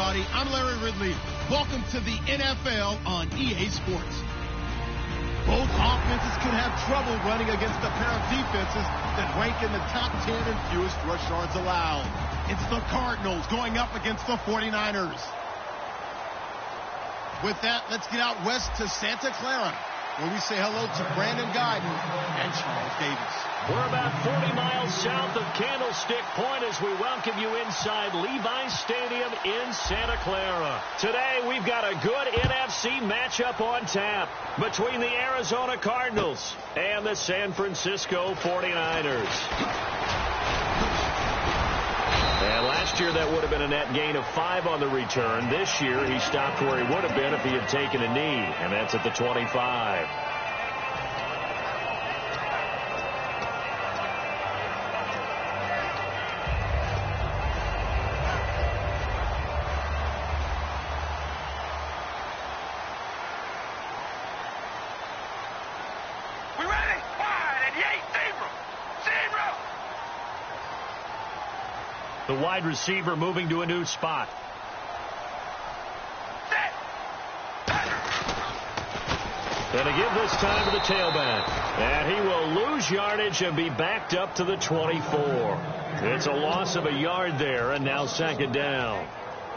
everybody. I'm Larry Ridley. Welcome to the NFL on EA Sports. Both offenses could have trouble running against a pair of defenses that rank in the top 10 in fewest rush yards allowed. It's the Cardinals going up against the 49ers. With that, let's get out west to Santa Clara, where we say hello to Brandon Guyton and Charles Davis. We're about 40 miles south of Candlestick Point as we welcome you inside Levi's Stadium in Santa Clara. Today, we've got a good NFC matchup on tap between the Arizona Cardinals and the San Francisco 49ers. And last year, that would have been a net gain of 5 on the return. This year, he stopped where he would have been if he had taken a knee, and that's at the 25. The wide receiver moving to a new spot. Going to give this time to the tailback. And he will lose yardage and be backed up to the 24. It's a loss of a yard there, and now second down.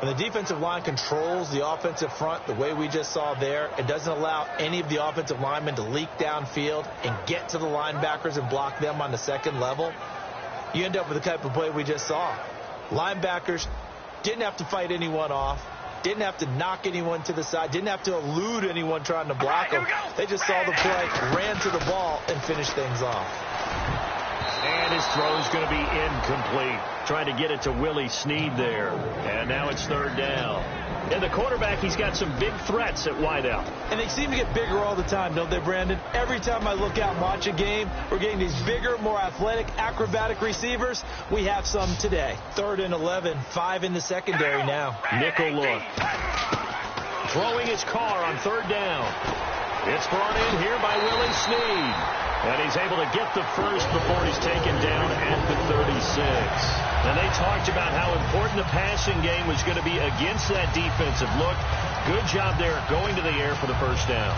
When the defensive line controls the offensive front the way we just saw there, it doesn't allow any of the offensive linemen to leak downfield and get to the linebackers and block them on the second level. You end up with the type of play we just saw. Linebackers didn't have to fight anyone off, didn't have to knock anyone to the side, didn't have to elude anyone trying to block them. They just saw the play, ran to the ball, and finished things off. And his throw is going to be incomplete. Trying to get it to Willie Snead there. And now it's third down. And the quarterback, he's got some big threats at wideout. And they seem to get bigger all the time, don't they, Brandon? Every time I look out and watch a game, we're getting these bigger, more athletic, acrobatic receivers. We have some today. 3rd and 11, 5 in the secondary now. Nickel look. Throwing his car on third down. It's brought in here by Willie Snead. And he's able to get the first before he's taken down at the 36. And they talked about how important the passing game was going to be against that defensive look. Good job there going to the air for the first down.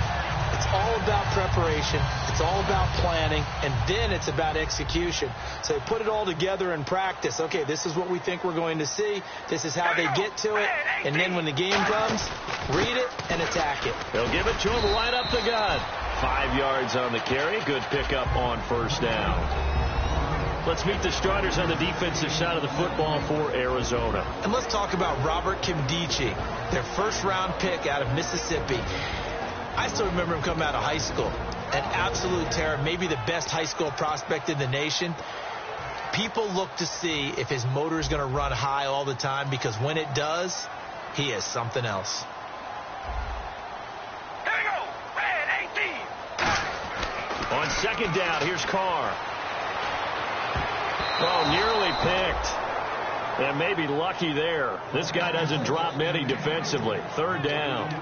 It's all about preparation. It's all about planning. And then it's about execution. So they put it all together in practice. Okay, this is what we think we're going to see. This is how they get to it. And then when the game comes, read it and attack it. They'll give it to him right up the gut. 5 yards on the carry. Good pickup on first down. Let's meet the starters on the defensive side of the football for Arizona. And let's talk about Robert Kimdichie, their first-round pick out of Mississippi. I still remember him coming out of high school. An absolute terror, maybe the best high school prospect in the nation. People look to see if his motor is going to run high all the time, because when it does, he is something else. On second down, here's Carr. Oh, nearly picked. And maybe lucky there. This guy doesn't drop many defensively. Third down.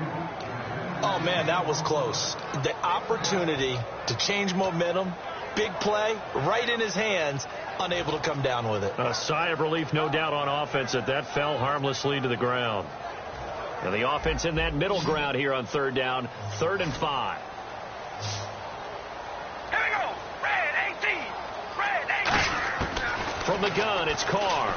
Oh, man, that was close. The opportunity to change momentum, big play, right in his hands, unable to come down with it. A sigh of relief, no doubt, on offense that fell harmlessly to the ground. And the offense in that middle ground here on third down, 3rd and 5. From the gun, it's Carr.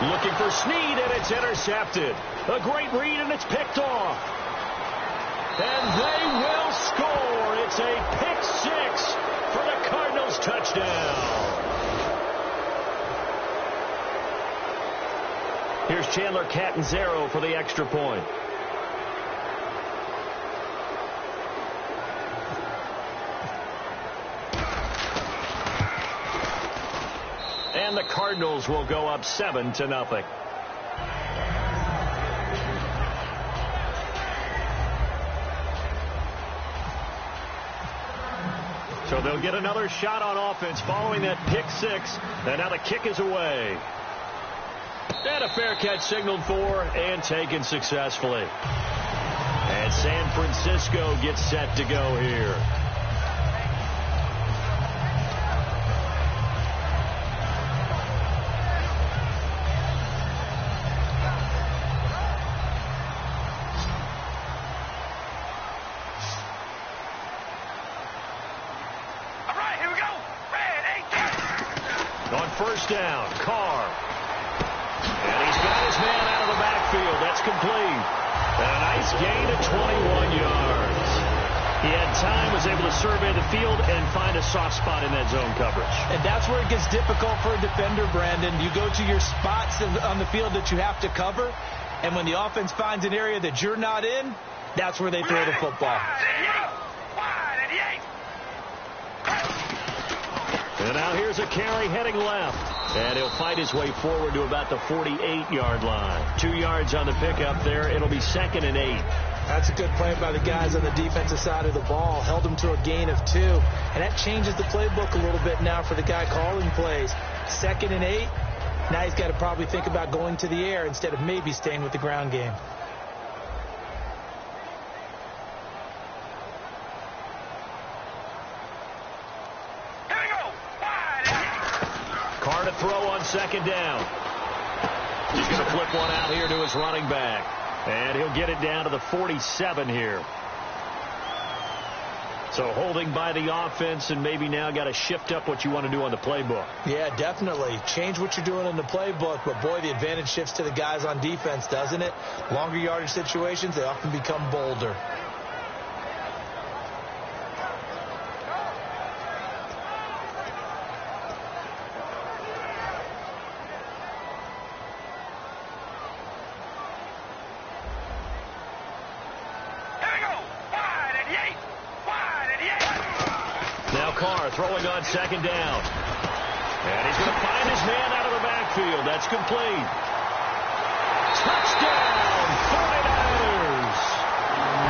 Looking for Snead, and it's intercepted. A great read, and it's picked off. And they will score. It's a pick 6 for the Cardinals touchdown. Here's Chandler Catanzaro for the extra point. And the Cardinals will go up 7-0. So they'll get another shot on offense following that pick 6. And now the kick is away. And a fair catch signaled for and taken successfully. And San Francisco gets set to go here. touchdown. Carr. And he's got his man out of the backfield. That's complete. And a nice gain of 21 yards. He had time, was able to survey the field and find a soft spot in that zone coverage. And that's where it gets difficult for a defender, Brandon. You go to your spots on the field that you have to cover, and when the offense finds an area that you're not in, that's where they throw the football. And now here's a carry heading left. And he'll fight his way forward to about the 48-yard line. 2 yards on the pickup there. It'll be 2nd and 8. That's a good play by the guys on the defensive side of the ball. Held him to a gain of 2. And that changes the playbook a little bit now for the guy calling plays. 2nd and 8. Now he's got to probably think about going to the air instead of maybe staying with the ground game. Carr to throw on 2nd down. He's going to flip one out here to his running back. And he'll get it down to the 47 here. So holding by the offense, and maybe now got to shift up what you want to do on the playbook. Yeah, definitely. Change what you're doing in the playbook, but boy, the advantage shifts to the guys on defense, doesn't it? Longer yardage situations, they often become bolder. Throwing on 2nd down. And he's going to find his man out of the backfield. That's complete. Touchdown, 49ers.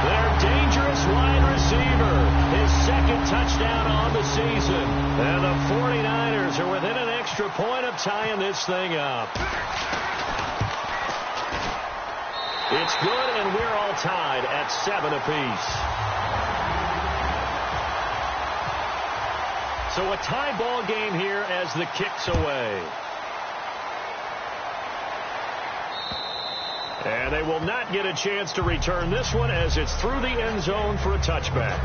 Their dangerous wide receiver. His 2nd touchdown on the season. And the 49ers are within an extra point of tying this thing up. It's good, and we're all tied at 7 apiece. So a tie ball game here as the kick's away. And they will not get a chance to return this one as it's through the end zone for a touchback.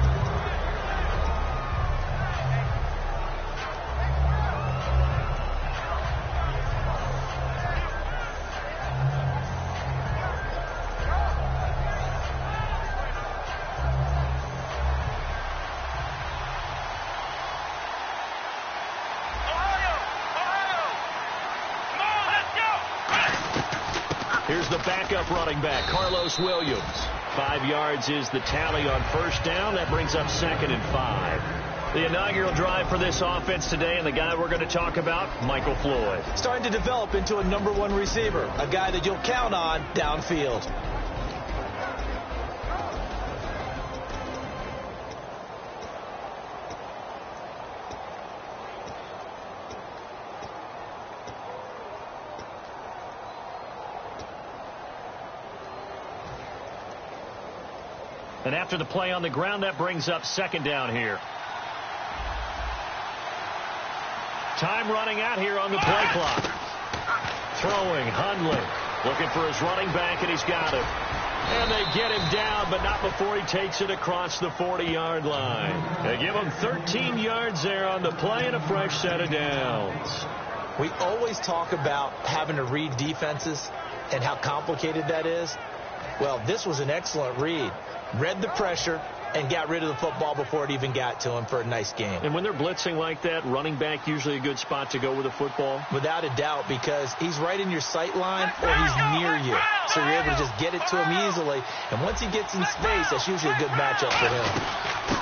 Here's the backup running back, Carlos Williams. 5 yards is the tally on 1st down. That brings up 2nd and 5. The inaugural drive for this offense today, and the guy we're going to talk about, Michael Floyd. Starting to develop into a #1 receiver, a guy that you'll count on downfield. And after the play on the ground, that brings up 2nd down here. Time running out here on the play clock. Throwing, Hundley. Looking for his running back, and he's got him. And they get him down, but not before he takes it across the 40-yard line. They give him 13 yards there on the play and a fresh set of downs. We always talk about having to read defenses and how complicated that is. Well, this was an excellent read. Read the pressure and got rid of the football before it even got to him for a nice game. And when they're blitzing like that, running back usually a good spot to go with the football? Without a doubt, because he's right in your sight line or he's near you. So you're able to just get it to him easily. And once he gets in space, that's usually a good matchup for him.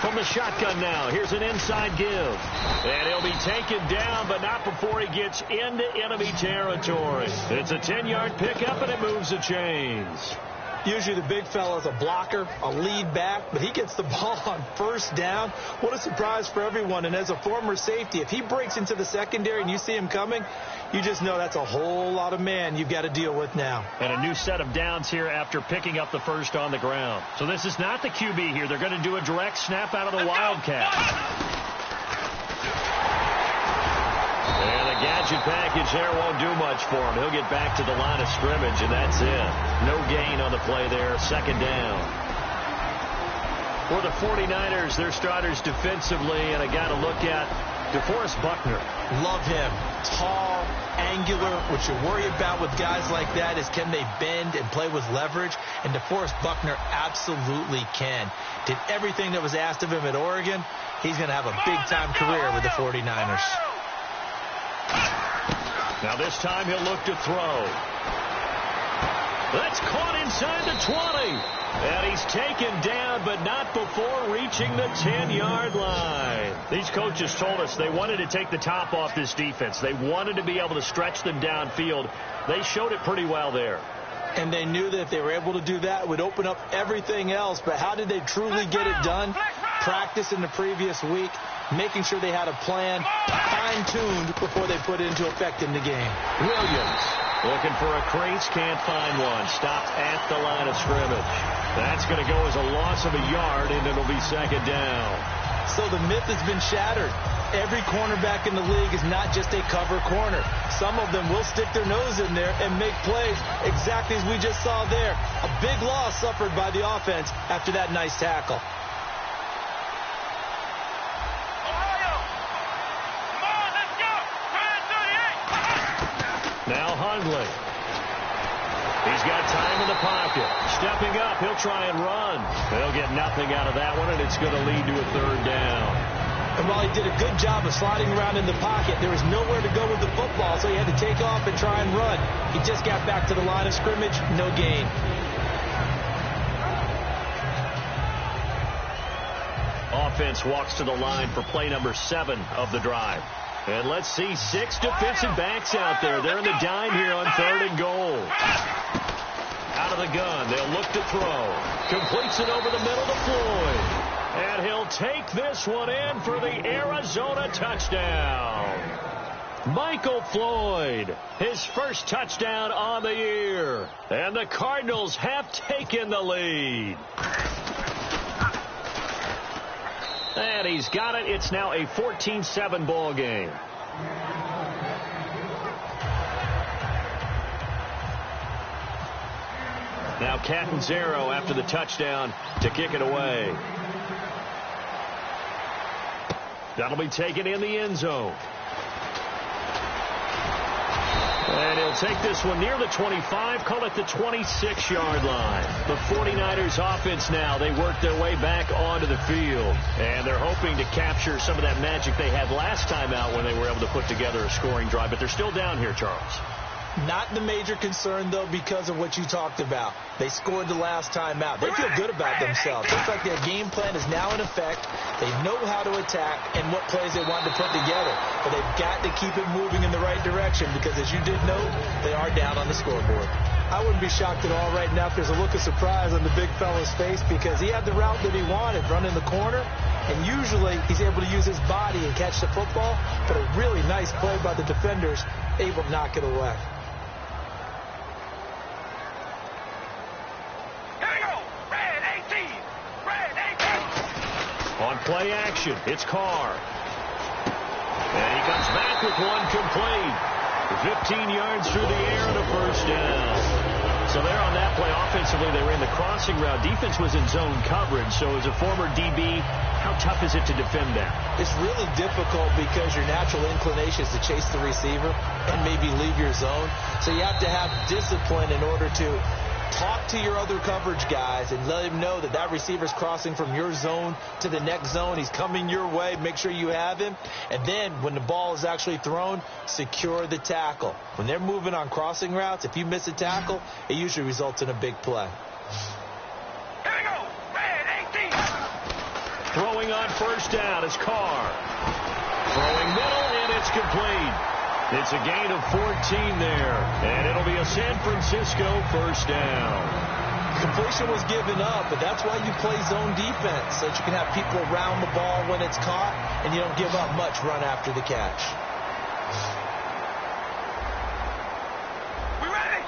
From the shotgun now, here's an inside give. And he'll be taken down, but not before he gets into enemy territory. It's a 10-yard pickup, and it moves the chains. Usually the big fella's a blocker, a lead back, but he gets the ball on 1st down. What a surprise for everyone. And as a former safety, if he breaks into the secondary and you see him coming, you just know that's a whole lot of man you've got to deal with now. And a new set of downs here after picking up the 1st on the ground. So this is not the QB here. They're going to do a direct snap out of the Wildcat. And the gadget package there won't do much for him. He'll get back to the line of scrimmage, and that's it. No gain on the play there. 2nd down. For the 49ers, their starters defensively, and I got to look at DeForest Buckner. Love him. Tall, angular. What you worry about with guys like that is can they bend and play with leverage? And DeForest Buckner absolutely can. Did everything that was asked of him at Oregon. He's going to have a big-time career with the 49ers. Now this time he'll look to throw. That's caught inside the 20. And he's taken down, but not before reaching the 10-yard line. These coaches told us they wanted to take the top off this defense. They wanted to be able to stretch them downfield. They showed it pretty well there. And they knew that if they were able to do that, it would open up everything else. But how did they truly get it done? Practice in the previous week, making sure they had a plan fine-tuned before they put it into effect in the game. Williams looking for a crease, can't find one. Stopped at the line of scrimmage. That's going to go as a loss of a yard, and it'll be second down. So the myth has been shattered. Every cornerback in the league is not just a cover corner. Some of them will stick their nose in there and make plays exactly as we just saw there. A big loss suffered by the offense after that nice tackle. Now Hundley. He's got time in the pocket. Stepping up, he'll try and run. They'll get nothing out of that one, and it's going to lead to a third down. And while he did a good job of sliding around in the pocket, there was nowhere to go with the football, so he had to take off and try and run. He just got back to the line of scrimmage, no gain. Offense walks to the line for play number 7 of the drive. And let's see 6 defensive backs out there. They're in the dime here on 3rd and goal. Out of the gun, they'll look to throw. Completes it over the middle to Floyd. And he'll take this one in for the Arizona touchdown. Michael Floyd, his first touchdown on the year. And the Cardinals have taken the lead. And he's got it. It's now a 14-7 ball game. Now Catanzaro after the touchdown to kick it away. That'll be taken in the end zone. And he'll take this one near the 25, call it the 26-yard line. The 49ers offense now, they work their way back onto the field. And they're hoping to capture some of that magic they had last time out when they were able to put together a scoring drive. But they're still down here, Charles. Not the major concern, though, because of what you talked about. They scored the last time out. They feel good about themselves. Looks like their game plan is now in effect. They know how to attack and what plays they want to put together. But they've got to keep it moving in the right direction because, as you did note, they are down on the scoreboard. I wouldn't be shocked at all right now if there's a look of surprise on the big fella's face because he had the route that he wanted, running the corner. And usually he's able to use his body and catch the football. But a really nice play by the defenders, able to knock it away. On play action, it's Carr. And he comes back with one complete. 15 yards through the air and a first down. So there on that play, offensively, they ran the crossing route. Defense was in zone coverage. So as a former DB, how tough is it to defend that? It's really difficult because your natural inclination is to chase the receiver and maybe leave your zone. So you have to have discipline in order to talk to your other coverage guys and let him know that that receiver's crossing from your zone to the next zone. He's coming your way. Make sure you have him. And then when the ball is actually thrown, secure the tackle. When they're moving on crossing routes, if you miss a tackle, it usually results in a big play. Here we go. Red 18. Throwing on first down is Carr. Throwing middle, and it's complete. It's a gain of 14 there, and it'll be a San Francisco first down. Completion was given up, but that's why you play zone defense, so that you can have people around the ball when it's caught, and you don't give up much run after the catch. We ready?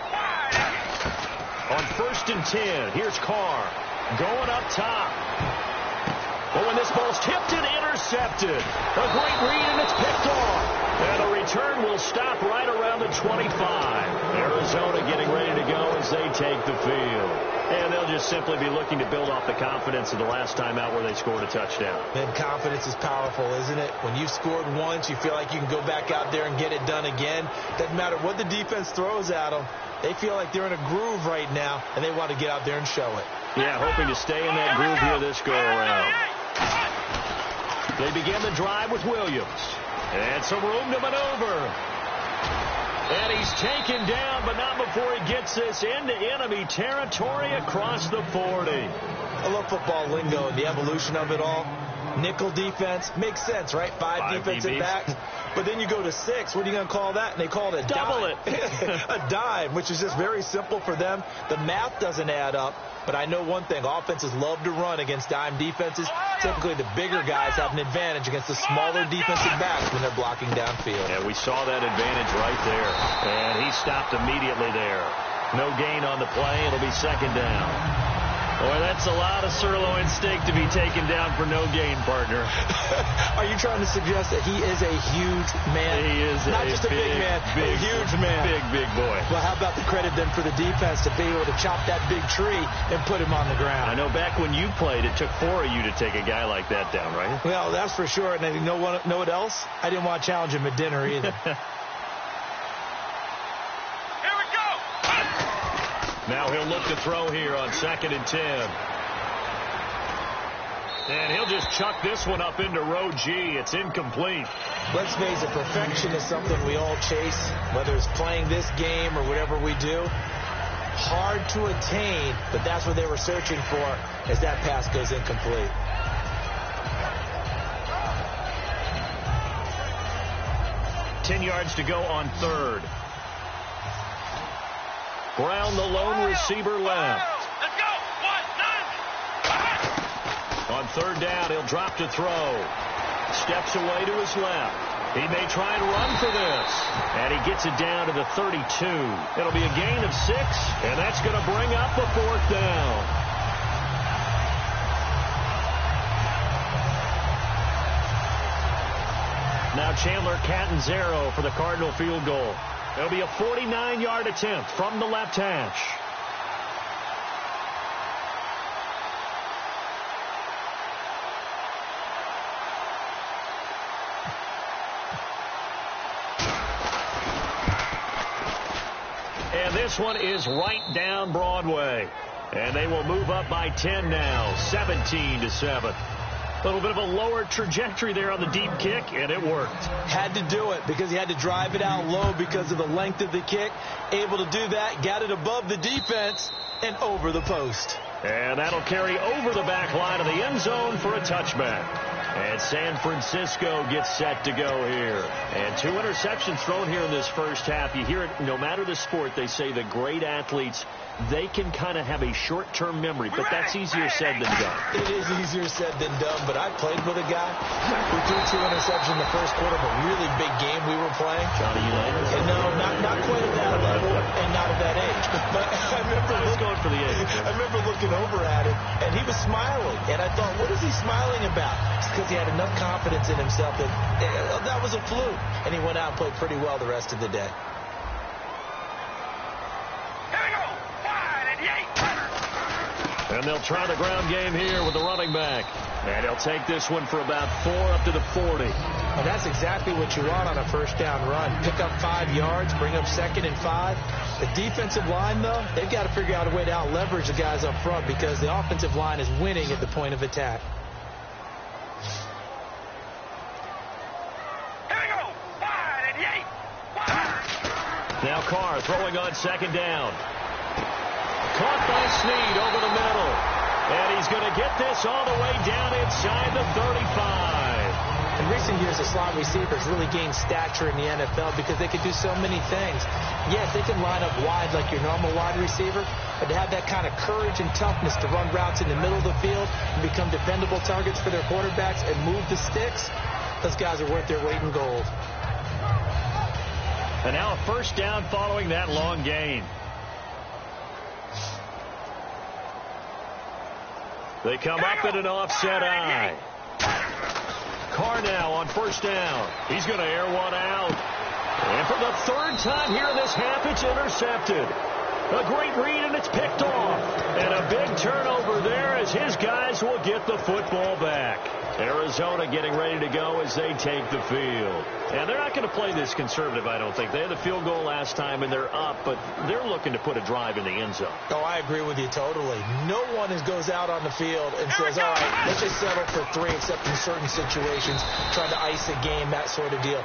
On 1st and 10, here's Carr going up top. But when this ball's tipped and intercepted, a great read, and it's picked off. And a return will stop right around the 25. Arizona getting ready to go as they take the field. And they'll just simply be looking to build off the confidence of the last time out where they scored a touchdown. And confidence is powerful, isn't it? When you've scored once, you feel like you can go back out there and get it done again. Doesn't matter what the defense throws at them. They feel like they're in a groove right now, and they want to get out there and show it. Yeah, hoping to stay in that groove here this go-around. They begin the drive with Williams. And some room to maneuver. And he's taken down, but not before he gets this into enemy territory across the 40. I love football lingo and the evolution of it all. Nickel defense makes sense, right? Five defensive backs. But then you go to 6. What are you going to call that? And they call it a double dime. A dime, which is just very simple for them. The math doesn't add up. But I know one thing. Offenses love to run against dime defenses. Typically, the bigger guys have an advantage against the smaller defensive backs when they're blocking downfield. And we saw that advantage right there. And he stopped immediately there. No gain on the play. It'll be second down. Boy, that's a lot of sirloin steak to be taken down for no gain, partner. Are you trying to suggest that he is a huge man? He is not just a big man, a huge man. Big boy. Well, how about the credit then for the defense to be able to chop that big tree and put him on the ground? I know back when you played, it took 4 of you to take a guy like that down, right? Well, that's for sure. And you know what else? I didn't want to challenge him at dinner either. Now he'll look to throw here on 2nd and 10. And he'll just chuck this one up into row G. It's incomplete. Let's face it, perfection is something we all chase, whether it's playing this game or whatever we do. Hard to attain, but that's what they were searching for as that pass goes incomplete. Ten yards to go on 3rd. Brown, the lone receiver, left. Let's go. 1, 9. On 3rd down, he'll drop to throw. Steps away to his left. He may try and run for this. And he gets it down to the 32. It'll be a gain of 6, and that's going to bring up the 4th down. Now Chandler Catanzaro for the Cardinal field goal. It'll be a 49-yard attempt from the left hash. And this one is right down Broadway. And they will move up by 10 now, 17-7. A little bit of a lower trajectory there on the deep kick, and it worked. Had to do it because he had to drive it out low because of the length of the kick. Able to do that, got it above the defense and over the post. And that'll carry over the back line of the end zone for a touchback. And San Francisco gets set to go here. And 2 interceptions thrown here in this first half. You hear it, no matter the sport, they say the great athletes, they can kind of have a short-term memory, but that's easier said than done. It is easier said than done, but I played with a guy who threw 2 interceptions in the first quarter of a really big game we were playing. Johnny Unitas? And no, not quite at that level and not at that age. But I remember going for the age. I remember looking over at him, and he was smiling. And I thought, what is he smiling about? It's because he had enough confidence in himself that was a fluke. And he went out and played pretty well the rest of the day. And they'll try the ground game here with the running back. And he'll take this one for about 4 up to the 40. And that's exactly what you want on a first down run. Pick up 5 yards, bring up 2nd and 5. The defensive line, though, they've got to figure out a way to out-leverage the guys up front because the offensive line is winning at the point of attack. Now Carr throwing on 2nd down. Caught by Snead over the middle. And he's going to get this all the way down inside the 35. In recent years, the slot receivers really gained stature in the NFL because they could do so many things. Yes, they can line up wide like your normal wide receiver, but to have that kind of courage and toughness to run routes in the middle of the field and become dependable targets for their quarterbacks and move the sticks, those guys are worth their weight in gold. And now a first down following that long gain. They come up in an offset eye. Carr now on first down. He's going to air one out. And for the 3rd time here in this half, it's intercepted. A great read, and it's picked off. And a big turn as his guys will get the football back. Arizona getting ready to go as they take the field. And they're not going to play this conservative, I don't think. They had the field goal last time, and they're up, but they're looking to put a drive in the end zone. Oh, I agree with you totally. No one goes out on the field and says, all right, let's just settle for 3, except in certain situations, trying to ice a game, that sort of deal.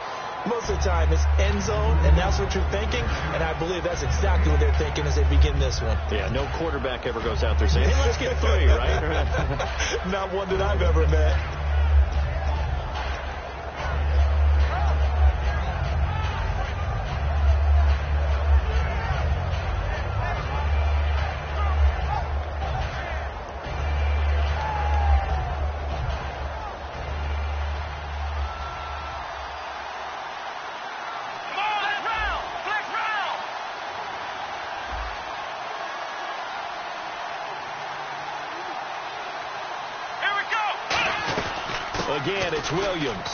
Most of the time, it's end zone, and that's what you're thinking, and I believe that's exactly what they're thinking as they begin this one. Yeah, no quarterback ever goes out there saying, hey, let's get 3, right? Not one that I've ever met. Again, it's Williams.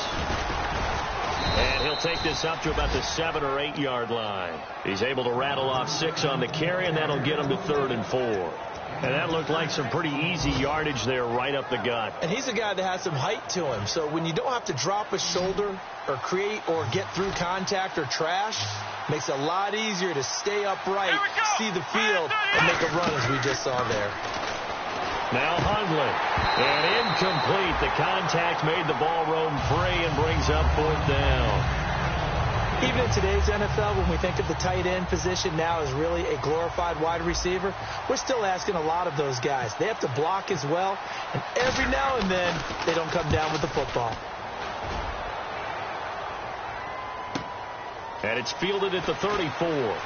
And he'll take this up to about the 7 or 8 yard line. He's able to rattle off 6 on the carry, and that'll get him to 3rd and 4. And that looked like some pretty easy yardage there right up the gut. And he's a guy that has some height to him. So when you don't have to drop a shoulder or create or get through contact or trash, makes it a lot easier to stay upright, see the field, and make a run as we just saw there. Now Hundley. And incomplete. The contact made the ball roam free and brings up 4th down. Even in today's NFL, when we think of the tight end position now as really a glorified wide receiver, we're still asking a lot of those guys. They have to block as well, and every now and then they don't come down with the football. And it's fielded at the 34.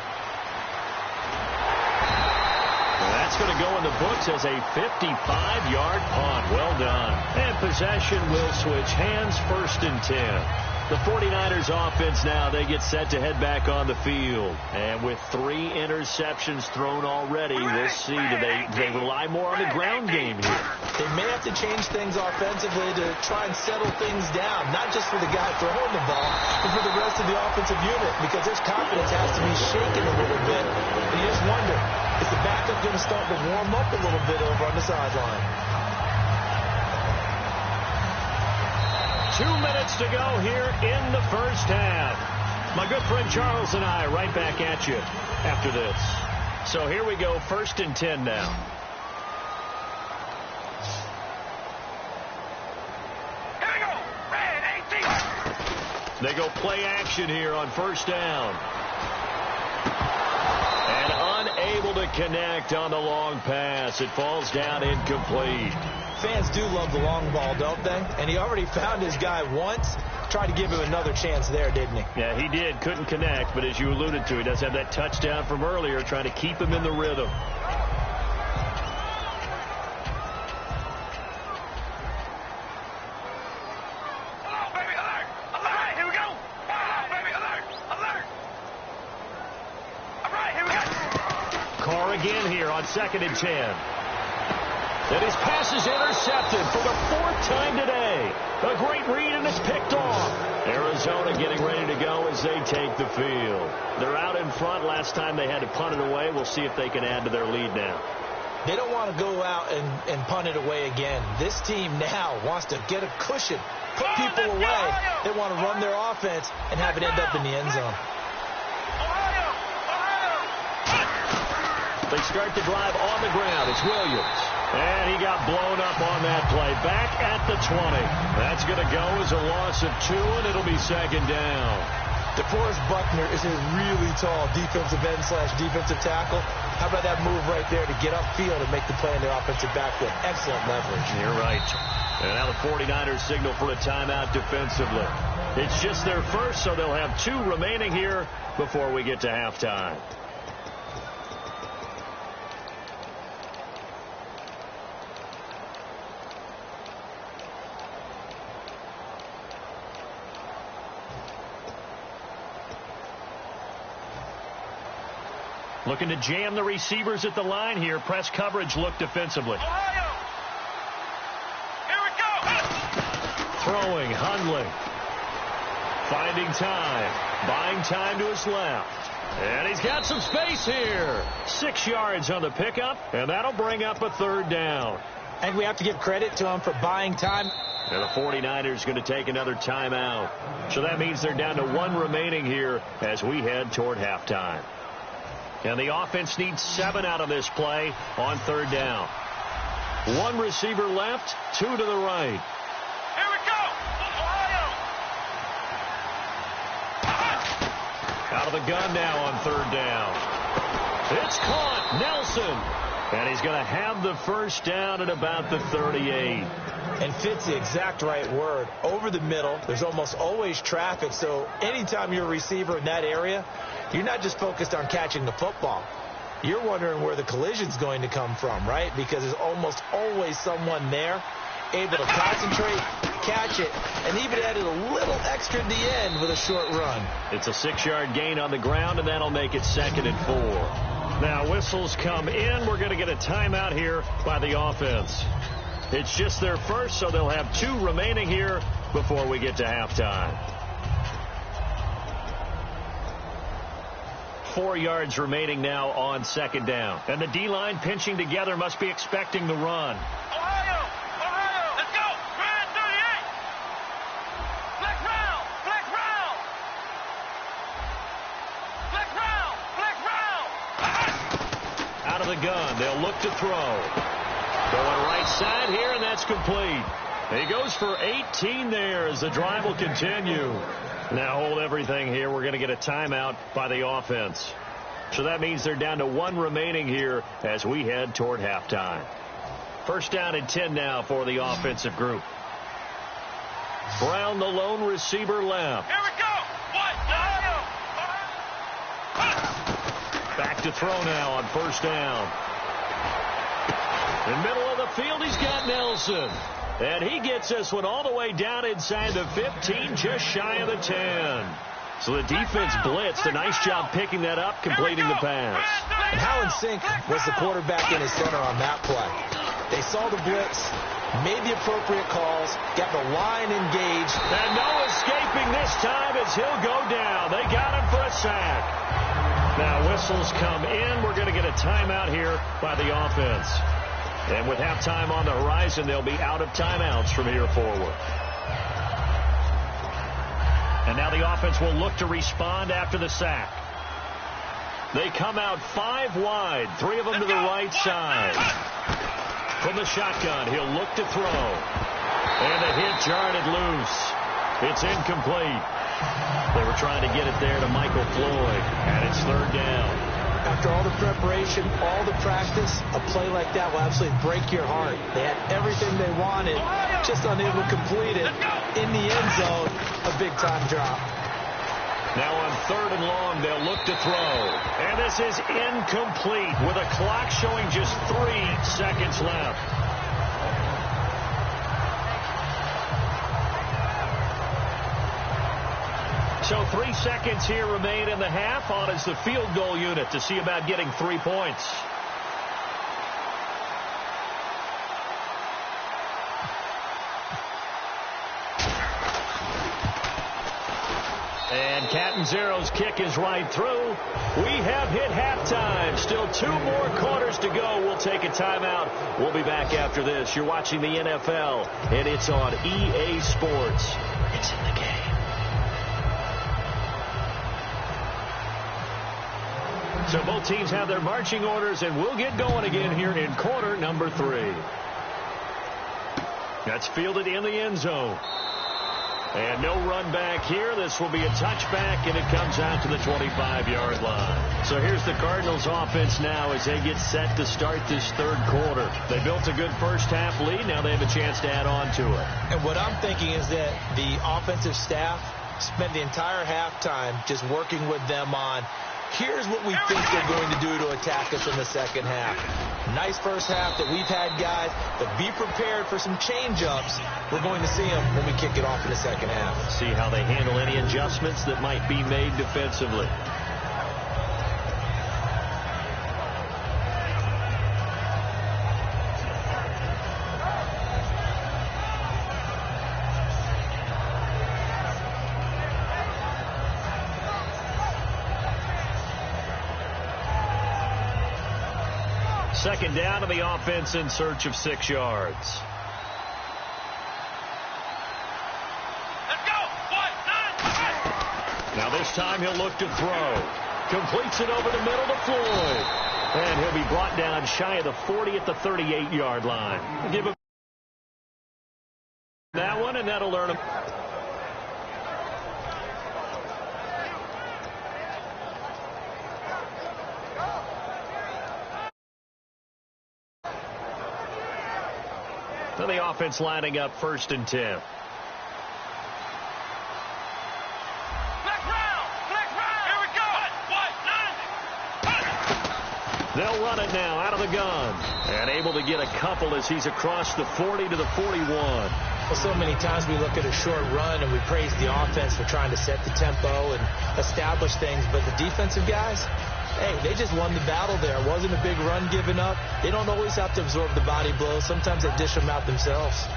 That's going to go in the books as a 55-yard punt. Well done. And possession will switch hands, 1st and 10. The 49ers offense now, they get set to head back on the field. And with 3 interceptions thrown already, we'll see, do they rely more on the ground game here? They may have to change things offensively to try and settle things down, not just for the guy throwing the ball, but for the rest of the offensive unit, because their confidence has to be shaken a little bit. And you just wonder, is the backup going to start to warm up a little bit over on the sideline? 2 minutes to go here in the first half. My good friend Charles and I right back at you after this. So here we go, 1st and 10 now. Here we go. Red 18. They go play action here on 1st down. And unable to connect on the long pass. It falls down incomplete. Fans do love the long ball, don't they? And he already found his guy once. Tried to give him another chance there, didn't he? Yeah, he did. Couldn't connect, but as you alluded to, he does have that touchdown from earlier, trying to keep him in the rhythm. Hello, baby, alert! Alert! Here we go! Hello, baby, alert! Alert! All right, here we go! Carr again here on 2nd and 10. And his pass is intercepted for the 4th time today. A great read, and it's picked off. Arizona getting ready to go as they take the field. They're out in front. Last time they had to punt it away. We'll see if they can add to their lead now. They don't want to go out and punt it away again. This team now wants to get a cushion, put people away. They want to run their offense and have it end up in the end zone. They start the drive on the ground. It's Williams. And he got blown up on that play. Back at the 20. That's going to go as a loss of 2, and it'll be 2nd down. DeForest Buckner is a really tall defensive end / defensive tackle. How about that move right there to get upfield and make the play in their offensive backfield? Excellent leverage. You're right. And now the 49ers signal for a timeout defensively. It's just their first, so they'll have 2 remaining here before we get to halftime. Looking to jam the receivers at the line here. Press coverage look defensively. Ohio! Here we go! Throwing, Hundley. Finding time. Buying time to his left. And he's got some space here. 6 yards on the pickup, and that'll bring up a 3rd down. I think we have to give credit to them for buying time. And the 49ers going to take another timeout. So that means they're down to 1 remaining here as we head toward halftime. And the offense needs 7 out of this play on 3rd down. 1 receiver left, 2 to the right. Here we go. Ohio. Out of the gun now on 3rd down. It's caught. Nelson. And he's going to have the first down at about the 38. And fits the exact right word. Over the middle, there's almost always traffic. So anytime you're a receiver in that area, you're not just focused on catching the football. You're wondering where the collision's going to come from, right? Because there's almost always someone there able to concentrate, catch it, and even added a little extra at the end with a short run. It's a 6-yard gain on the ground, and that'll make it 2nd and 4. Now whistles come in. We're going to get a timeout here by the offense. It's just their first, so they'll have 2 remaining here before we get to halftime. 4 yards remaining now on 2nd down. And the D-line pinching together must be expecting the run. Ohio. Let's go. Grand 38. Flex round. Out of the gun. They'll look to throw. Going right side here, and that's complete. He goes for 18 there as the drive will continue. Now hold everything here. We're going to get a timeout by the offense. So that means they're down to 1 remaining here as we head toward halftime. 1st down and 10 now for the offensive group. Brown, the lone receiver, left. Here we go. What? Ohio. Back to throw now on 1st down. In the middle of the field, he's got Nelson. And he gets this one all the way down inside the 15, just shy of the 10. So the defense blitzed. A nice job picking that up, completing the pass. And how in sync was the quarterback in his center on that play? They saw the blitz, made the appropriate calls, got the line engaged. And no escaping this time as he'll go down. They got him for a sack. Now whistles come in. We're going to get a timeout here by the offense. And with halftime on the horizon, they'll be out of timeouts from here forward. And now the offense will look to respond after the sack. They come out 5 wide, 3 of them to the right side. From the shotgun, he'll look to throw. And the hit jarred it loose. It's incomplete. They were trying to get it there to Michael Floyd, and it's 3rd down. After all the preparation, all the practice, a play like that will absolutely break your heart. They had everything they wanted, just unable to complete it. In the end zone, a big-time drop. Now on 3rd and long, they'll look to throw. And this is incomplete with a clock showing just 3 seconds left. So 3 seconds here remain in the half. On is the field goal unit to see about getting 3 points. And Catanzaro's kick is right through. We have hit halftime. Still 2 more quarters to go. We'll take a timeout. We'll be back after this. You're watching the NFL, and it's on EA Sports. It's in the game. So both teams have their marching orders, and we'll get going again here in quarter number 3. That's fielded in the end zone. And no run back here. This will be a touchback, and it comes out to the 25-yard line. So here's the Cardinals offense now as they get set to start this 3rd quarter. They built a good first-half lead. Now they have a chance to add on to it. And what I'm thinking is that the offensive staff spent the entire halftime just working with them on, here's what we think they're going to do to attack us in the second half. Nice first half that we've had, guys, but be prepared for some change-ups. We're going to see them when we kick it off in the second half. See how they handle any adjustments that might be made defensively. Second down to the offense in search of 6 yards. Let's go. 1, 9, 10. Now this time he'll look to throw. Completes it over the middle to Floyd. And he'll be brought down shy of the 40 at the 38-yard line. Give him that one, and that'll earn him. So the offense lining up 1st and 10. They'll run it now out of the gun. And able to get a couple as he's across the 40 to the 41. Well, so many times we look at a short run and we praise the offense for trying to set the tempo and establish things. But the defensive guys, hey, they just won the battle there. It wasn't a big run given up. They don't always have to absorb the body blows. Sometimes they dish them out themselves.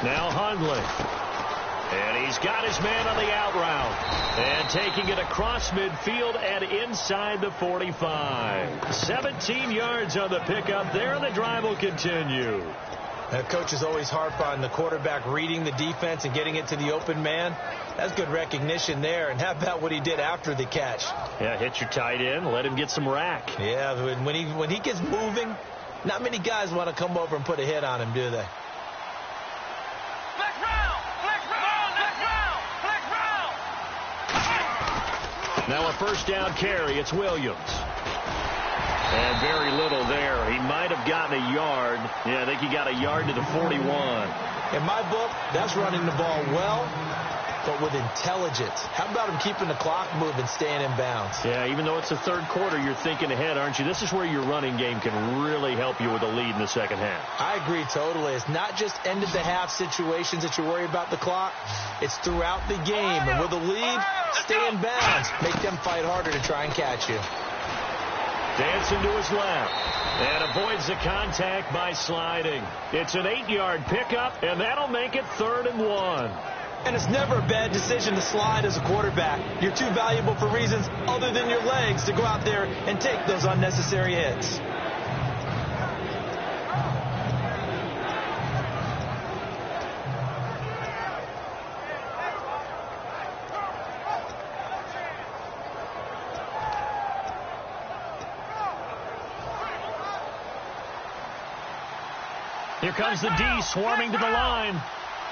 Now Hundley. And he's got his man on the out route. And taking it across midfield and inside the 45. 17 yards on the pickup there, and the drive will continue. Coaches always harp on the quarterback reading the defense and getting it to the open man. That's good recognition there. And how about what he did after the catch? Yeah, hit your tight end, let him get some rack. Yeah, when he gets moving, not many guys want to come over and put a hit on him, do they? Now a first down carry. It's Williams. And very little there. He might have gotten a yard. Yeah, I think he got a yard to the 41. In my book, that's running the ball well, but with intelligence. How about him keeping the clock moving, staying in bounds? Yeah, even though it's the third quarter, you're thinking ahead, aren't you? This is where your running game can really help you with a lead in the second half. I agree totally. It's not just end-of-the-half situations that you worry about the clock. It's throughout the game. And with a lead, stay in bounds. Make them fight harder to try and catch you. Dancing to his left. And avoids the contact by sliding. It's an 8-yard pickup, and that'll make it 3rd and 1. And it's never a bad decision to slide as a quarterback. You're too valuable for reasons other than your legs to go out there and take those unnecessary hits. Here comes the D swarming to the line.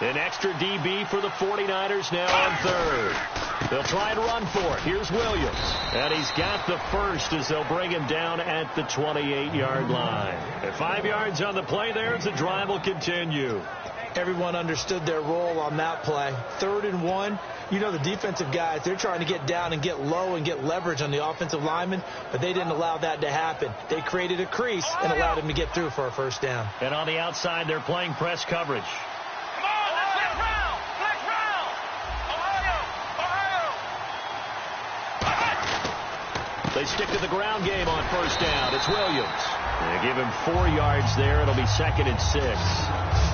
An extra DB for the 49ers now on 3rd. They'll try and run for it. Here's Williams. And he's got the first as they'll bring him down at the 28-yard line. At 5 yards on the play there as the drive will continue. Everyone understood their role on that play. 3rd and 1. You know the defensive guys, they're trying to get down and get low and get leverage on the offensive lineman, but they didn't allow that to happen. They created a crease and allowed him to get through for a first down. And on the outside, they're playing press coverage. They stick to the ground game on first down. It's Williams. They give him 4 yards there. It'll be 2nd and 6.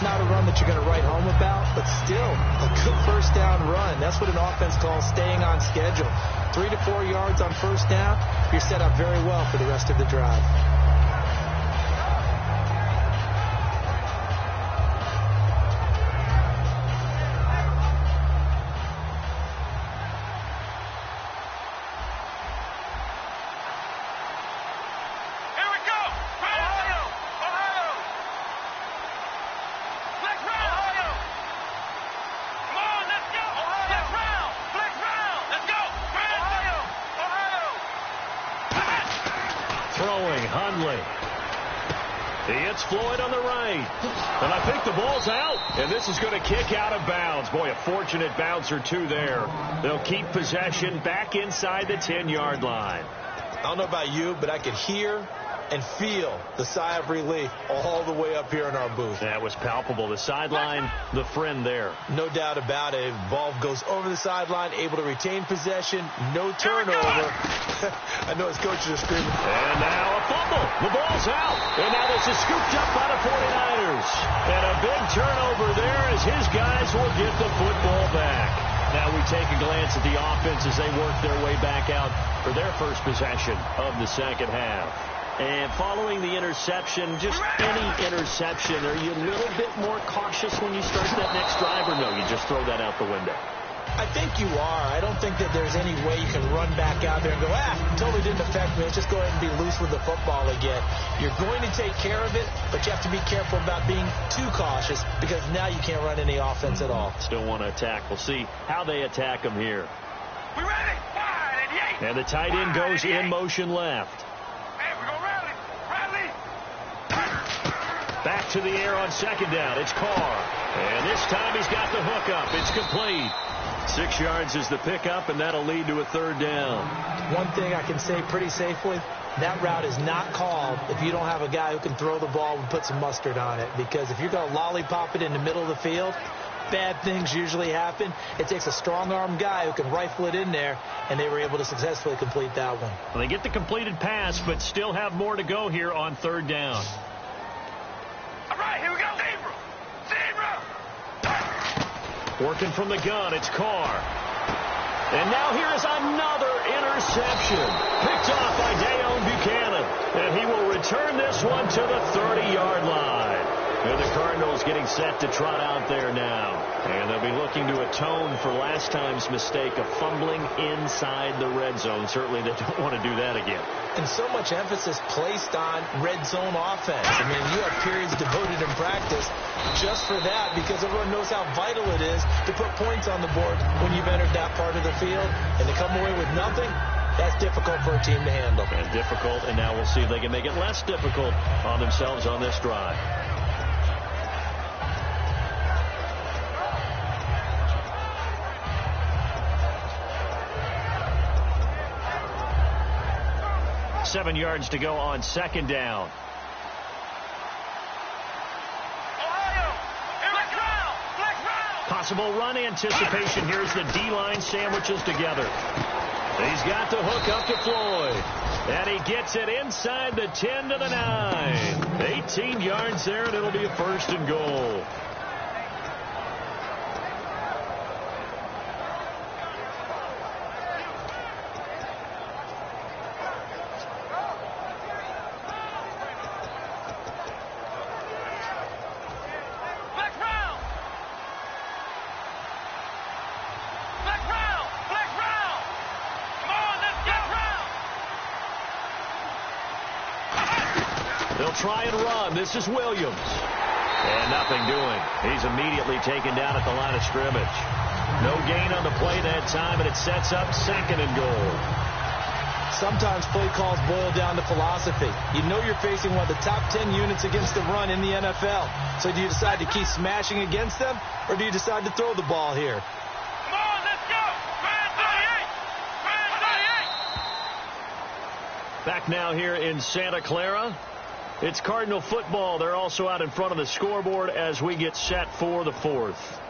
Not a run that you're going to write home about, but still a good first down run. That's what an offense calls staying on schedule. 3 to 4 yards on first down. You're set up very well for the rest of the drive. Hundley. He hits Floyd on the right. And I think the ball's out. And this is going to kick out of bounds. Boy, a fortunate bounce or two there. They'll keep possession back inside the 10-yard line. I don't know about you, but I could hear and feel the sigh of relief all the way up here in our booth. That was palpable. The sideline, the friend there. No doubt about it. Ball goes over the sideline, able to retain possession, no turnover. I know his coaches are screaming. And now a fumble. The ball's out. And now this is scooped up by the 49ers. And a big turnover there as his guys will get the football back. Now we take a glance at the offense as they work their way back out for their first possession of the second half. And following the interception, just any interception, are you a little bit more cautious when you start that next drive, or no, you just throw that out the window? I think you are. I don't think that there's any way you can run back out there and go, totally didn't affect me. Let's just go ahead and be loose with the football again. You're going to take care of it, but you have to be careful about being too cautious because now you can't run any offense at all. Still want to attack. We'll see how they attack them here. We ready? Wide 88. And the tight end goes in motion left. Hey, we're going to rally. Rally. Back to the air on second down. It's Carr. And this time he's got the hook up. It's complete. 6 yards is the pickup, and that'll lead to a third down. One thing I can say pretty safely, that route is not called if you don't have a guy who can throw the ball and put some mustard on it. Because if you're going to lollipop it in the middle of the field, bad things usually happen. It takes a strong-armed guy who can rifle it in there, and they were able to successfully complete that one. Well, they get the completed pass, but still have more to go here on third down. All right, here we go. Zebra. Working from the gun, it's Carr. And now here is another interception. Picked off by Dayon Buchanan. And he will return this one to the 30-yard line. And the Cardinals getting set to trot out there now. And they'll be looking to atone for last time's mistake of fumbling inside the red zone. Certainly they don't want to do that again. And so much emphasis placed on red zone offense. I mean, you have periods devoted in practice just for that because everyone knows how vital it is to put points on the board when you've entered that part of the field. And to come away with nothing, that's difficult for a team to handle. And difficult, and now we'll see if they can make it less difficult on themselves on this drive. Seven yards to go on second down. Possible run anticipation. Here's the D-line sandwiches together. He's got the hook up to Floyd. And he gets it inside the 10 to the 9. 18 yards there, and it'll be a first and goal. Try and run. This is Williams. And nothing doing. He's immediately taken down at the line of scrimmage. No gain on the play that time, and it sets up second and goal. Sometimes play calls boil down to philosophy. You know you're facing one of the top 10 units against the run in the NFL. So do you decide to keep smashing against them, or do you decide to throw the ball here? Come on, let's go. Man 38. Back now here in Santa Clara. It's Cardinal football. They're also out in front of the scoreboard as we get set for the fourth.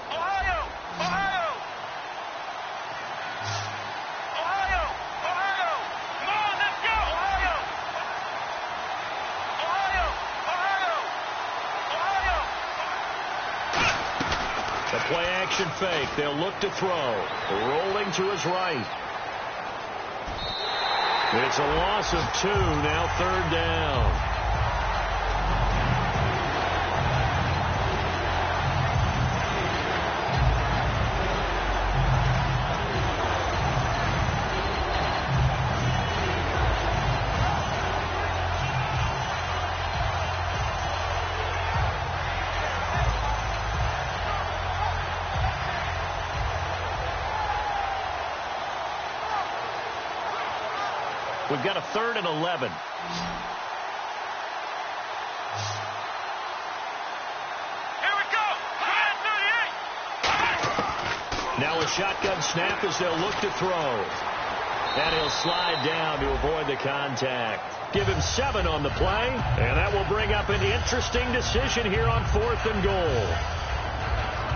Ohio! Ohio! Ohio! Ohio! Come on, let's go! Ohio! Ohio! Ohio! Ohio! The play action fake. They'll look to throw. Rolling to his right. It's a loss of 2. Now third down. We've got a 3rd and 11. Here we go! Man 38! Now a shotgun snap as they'll look to throw. And he'll slide down to avoid the contact. Give him 7 on the play. And that will bring up an interesting decision here on 4th and goal.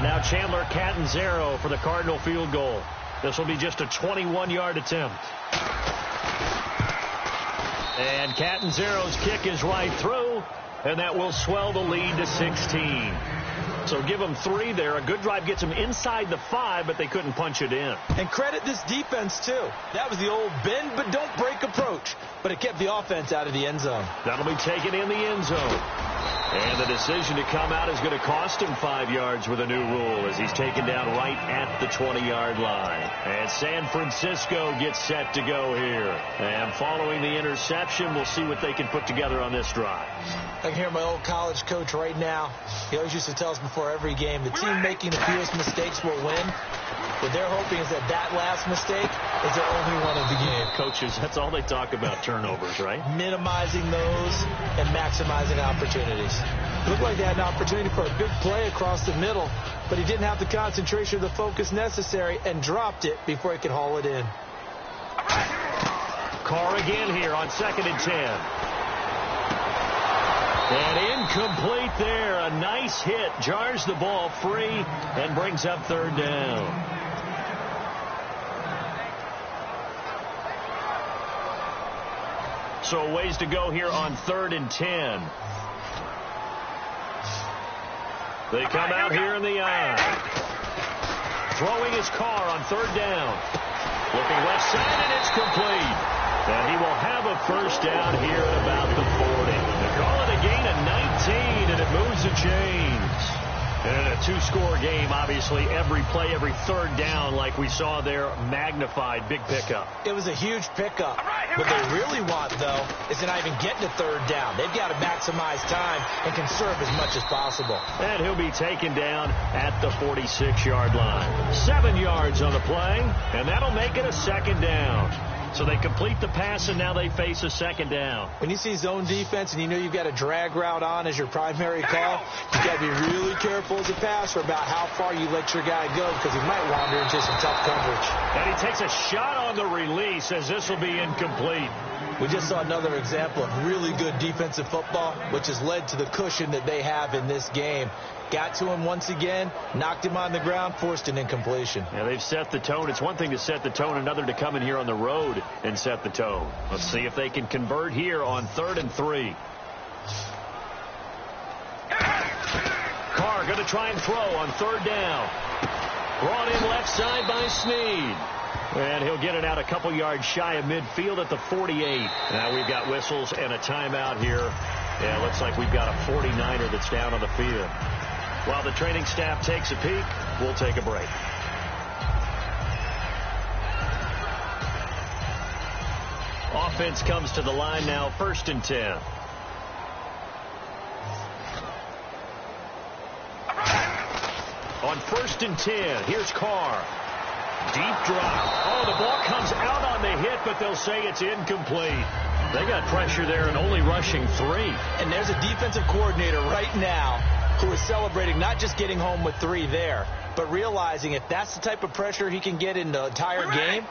Now Chandler Catanzaro for the Cardinal field goal. This will be just a 21-yard attempt. And Catanzaro's kick is right through. And that will swell the lead to 16. So give them 3 there. A good drive gets them inside the 5, but they couldn't punch it in. And credit this defense, too. That was the old bend but don't break approach. But it kept the offense out of the end zone. That'll be taken in the end zone. And the decision to come out is going to cost him 5 yards with a new rule as he's taken down right at the 20-yard line. And San Francisco gets set to go here. And following the interception, we'll see what they can put together on this drive. I can hear my old college coach right now. He always used to tell us before every game, the team making the fewest mistakes will win. What they're hoping is that last mistake is their only one of the game. Coaches, that's all they talk about, turnovers, right? Minimizing those and maximizing opportunities. It looked like they had an opportunity for a big play across the middle, but he didn't have the concentration or the focus necessary and dropped it before he could haul it in. Carr again here on 2nd and 10. And incomplete there. A nice hit. Jars the ball free and brings up 3rd down. So ways to go here on 3rd and 10. They come out here in the eye. Throwing his Carr on 3rd down. Looking left side, and it's complete. And he will have a first down here at about the 40. They call it a gain of 19, and it moves the chains. And in a 2-score game, obviously, every play, every 3rd down, like we saw there, magnified. Big pickup. It was a huge pickup. What they really want, though, is to not even get to 3rd down. They've got to maximize time and conserve as much as possible. And he'll be taken down at the 46-yard line. 7 yards on the play, and that'll make it a 2nd down. So they complete the pass, and now they face a 2nd down. When you see zone defense and you know you've got a drag route on as your primary call, you've got to be really careful as a passer about how far you let your guy go because he might wander into some tough coverage. And he takes a shot on the release as this will be incomplete. We just saw another example of really good defensive football, which has led to the cushion that they have in this game. Got to him once again, knocked him on the ground, forced an incompletion. Yeah, they've set the tone. It's one thing to set the tone, another to come in here on the road and set the tone. Let's see if they can convert here on 3rd and 3. Carr going to try and throw on 3rd down. Brought in left side by Snead. And he'll get it out a couple yards shy of midfield at the 48. Now we've got whistles and a timeout here. Yeah, looks like we've got a 49er that's down on the field. While the training staff takes a peek, we'll take a break. Offense comes to the line now, 1st and 10. On 1st and 10, here's Carr. Deep drop. Oh, the ball comes out on the hit, but they'll say it's incomplete. They got pressure there and only rushing 3. And there's a defensive coordinator right now who is celebrating not just getting home with 3 there, but realizing if that's the type of pressure he can get in the entire game,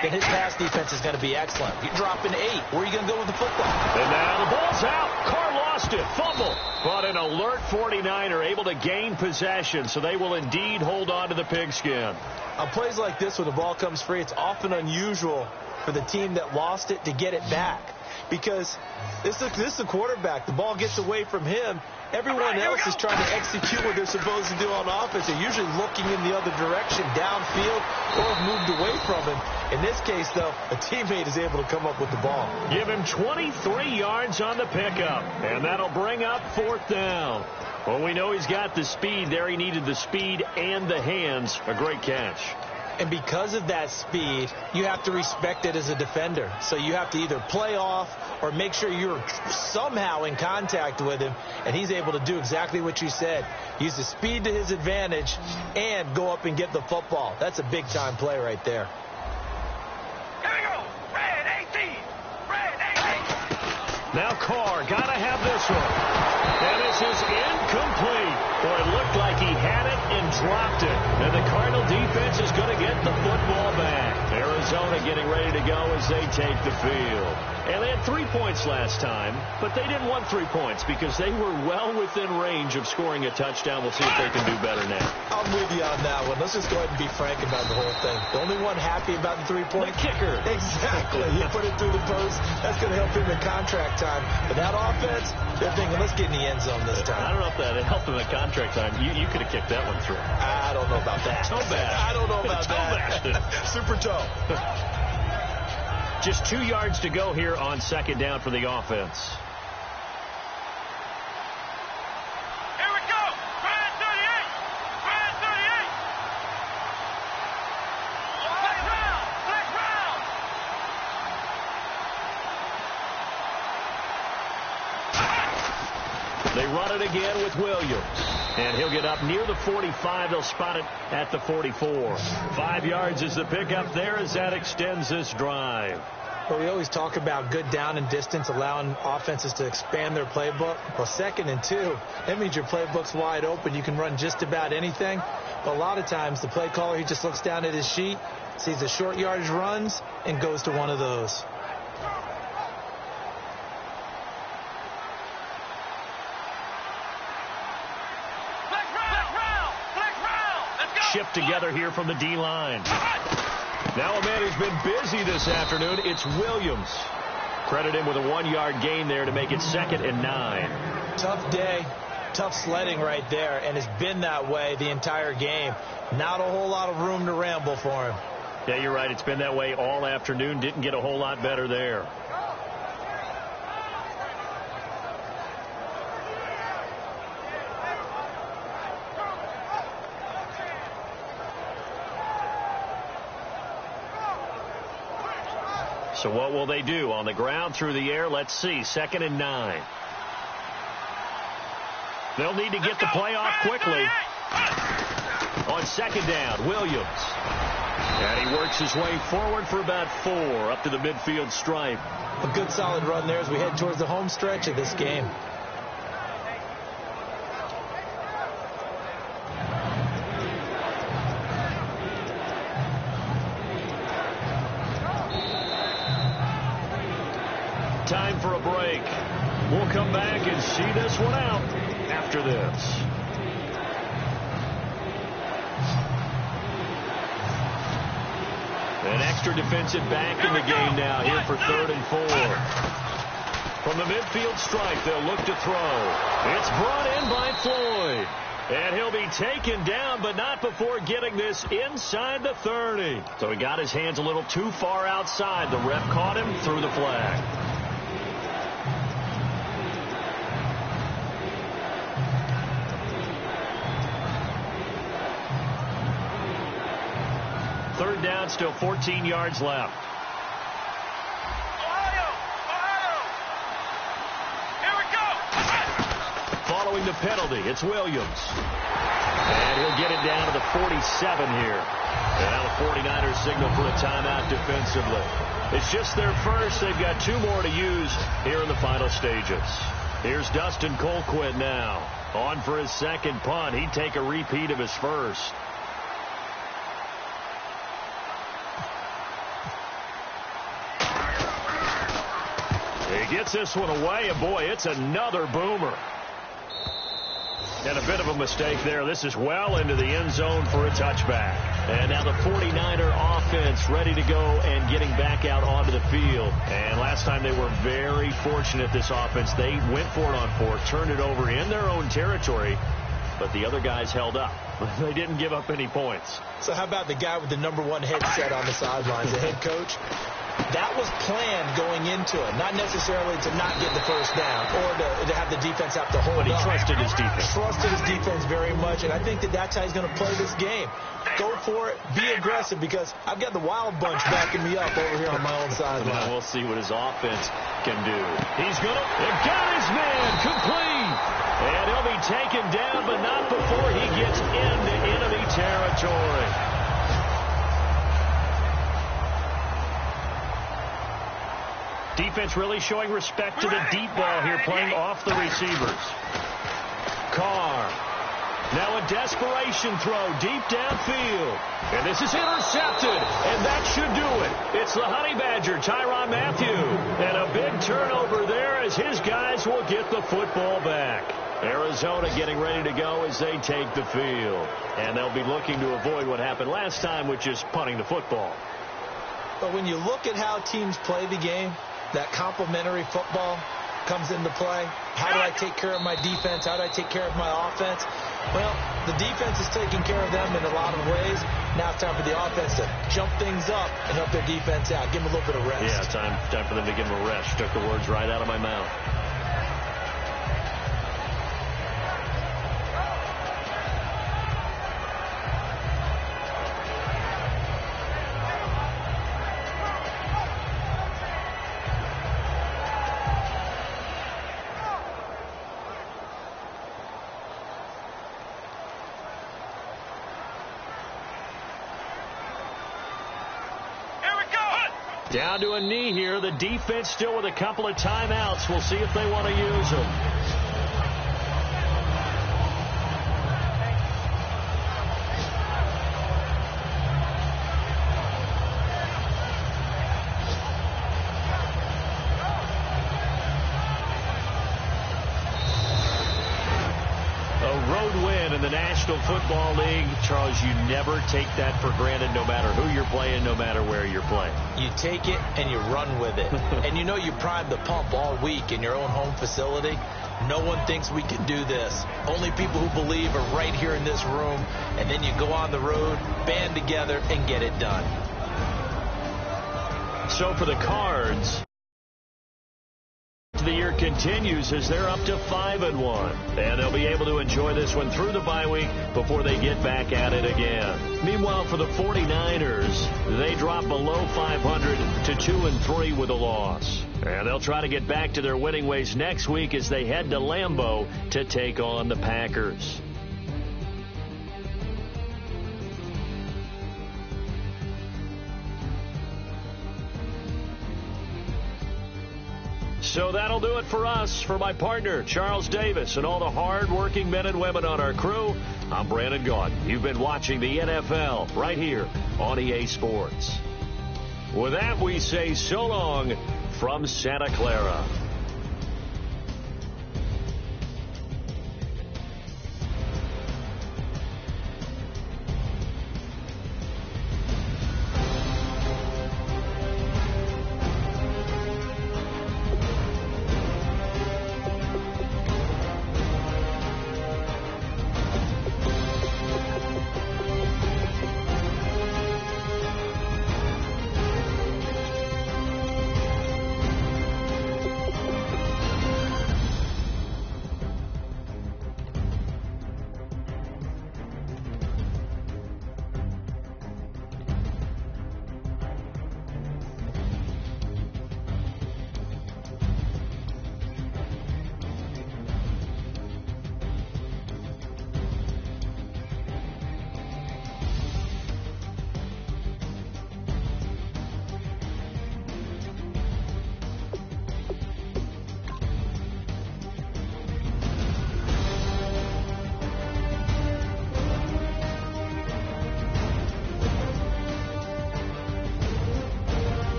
then his pass defense is going to be excellent. You're dropping 8. Where are you going to go with the football? And now the ball's out. Carr lost it. Fumble. But an alert 49er able to gain possession, so they will indeed hold on to the pigskin. On plays like this, when the ball comes free, it's often unusual for the team that lost it to get it back. Because this is the quarterback. The ball gets away from him. Everyone else is trying to execute what they're supposed to do on offense. They're usually looking in the other direction, downfield, or have moved away from him. In this case, though, a teammate is able to come up with the ball. Give him 23 yards on the pickup, and that'll bring up 4th down. Well, we know he's got the speed there. He needed the speed and the hands. A great catch. And because of that speed, you have to respect it as a defender. So you have to either play off or make sure you're somehow in contact with him, and he's able to do exactly what you said. Use the speed to his advantage and go up and get the football. That's a big-time play right there. Here we go. Red 18. Red 18. Now Carr got to have this one. And this is incomplete. Boy, it looked like he had it and dropped it. And the Cardinal defense is going to get the football back. Arizona getting ready to go as they take the field. And they had 3 points last time, but they didn't want 3 points because they were well within range of scoring a touchdown. We'll see if they can do better now. I'm with you on that one. Let's just go ahead and be frank about the whole thing. The only one happy about the 3-point kicker. Exactly. He put it through the post. That's going to help him in contract time. But that offense, they're thinking, let's get in the end zone this time. I don't know if that helped him in contract time. You could have kicked that one through. I don't know about that. Toe bash. I don't know about that. Super toe. Just 2 yards to go here on second down for the offense. Here we go. Grand 38. Grand 38. Flex round. Flex round. They run it again with Williams. And he'll get up near the 45. They'll spot it at the 44. 5 yards is the pickup there as that extends this drive. Well, we always talk about good down and distance, allowing offenses to expand their playbook. Well, 2nd and 2, that means your playbook's wide open. You can run just about anything. But a lot of times, the play caller, he just looks down at his sheet, sees the short yardage runs, and goes to one of those. Shift together here from the D-line. Now a man who's been busy this afternoon, it's Williams. Credit him with a 1-yard gain there to make it 2nd and 9. Tough day, tough sledding right there, and it's been that way the entire game. Not a whole lot of room to ramble for him. Yeah, you're right. It's been that way all afternoon. Didn't get a whole lot better there. So what will they do? On the ground, through the air, let's see. 2nd and 9. They'll need to get the play off quickly. On 2nd down, Williams. And he works his way forward for about 4 up to the midfield stripe. A good solid run there as we head towards the home stretch of this game. Time for a break. We'll come back and see this one out after this. An extra defensive back in the game now here for 3rd and 4. From the midfield stripe, they'll look to throw. It's brought in by Floyd. And he'll be taken down, but not before getting this inside the 30. So he got his hands a little too far outside. The ref caught him through the flag. Third down, still 14 yards left. Ohio! Here we go! Following the penalty, it's Williams. And he'll get it down to the 47 here. And now the 49ers signal for a timeout defensively. It's just their first. They've got 2 more to use here in the final stages. Here's Dustin Colquitt now. On for his 2nd punt. He'd take a repeat of his first. He gets this one away, and boy, it's another boomer. And a bit of a mistake there. This is well into the end zone for a touchback. And now the 49er offense ready to go and getting back out onto the field. And last time they were very fortunate, this offense. They went for it on 4, turned it over in their own territory, but the other guys held up. They didn't give up any points. So how about the guy with the #1 headset on the sidelines, the head coach? That was planned going into it, not necessarily to not get the first down or to have the defense have to hold But he up. trusted his defense. Trusted his defense very much, and I think that's how he's going to play this game. Go for it, be aggressive, because I've got the wild bunch backing me up over here on my own sideline. We'll see what his offense can do. He's going to got his man complete. And he'll be taken down, but not before he gets into enemy territory. Defense really showing respect to the deep ball here, playing off the receivers. Carr. Now a desperation throw deep downfield. And this is intercepted, and that should do it. It's the Honey Badger, Tyrann Mathieu. And a big turnover there as his guys will get the football back. Arizona getting ready to go as they take the field. And they'll be looking to avoid what happened last time, which is punting the football. But when you look at how teams play the game, that complementary football comes into play. How do I take care of my defense? How do I take care of my offense? Well, the defense is taking care of them in a lot of ways. Now it's time for the offense to jump things up and help their defense out. Give them a little bit of rest. Yeah, time for them to give them a rest. Took the words right out of my mouth. Down to a knee here. The defense still with a couple of timeouts. We'll see if they want to use them. A road win in the National Football League. Charles, you never take that for granted no matter who you're playing, no matter where you're playing. You take it and you run with it. And you know you primed the pump all week in your own home facility. No one thinks we can do this. Only people who believe are right here in this room. And then you go on the road, band together, and get it done. So for the Cards, the year continues as they're up to 5-1. And they'll be able to enjoy this one through the bye week before they get back at it again. Meanwhile, for the 49ers, they drop below 500 to 2-3 with a loss. And they'll try to get back to their winning ways next week as they head to Lambeau to take on the Packers. So that'll do it for us. For my partner, Charles Davis, and all the hard-working men and women on our crew, I'm Brandon Gaudin. You've been watching the NFL right here on EA Sports. With that, we say so long from Santa Clara.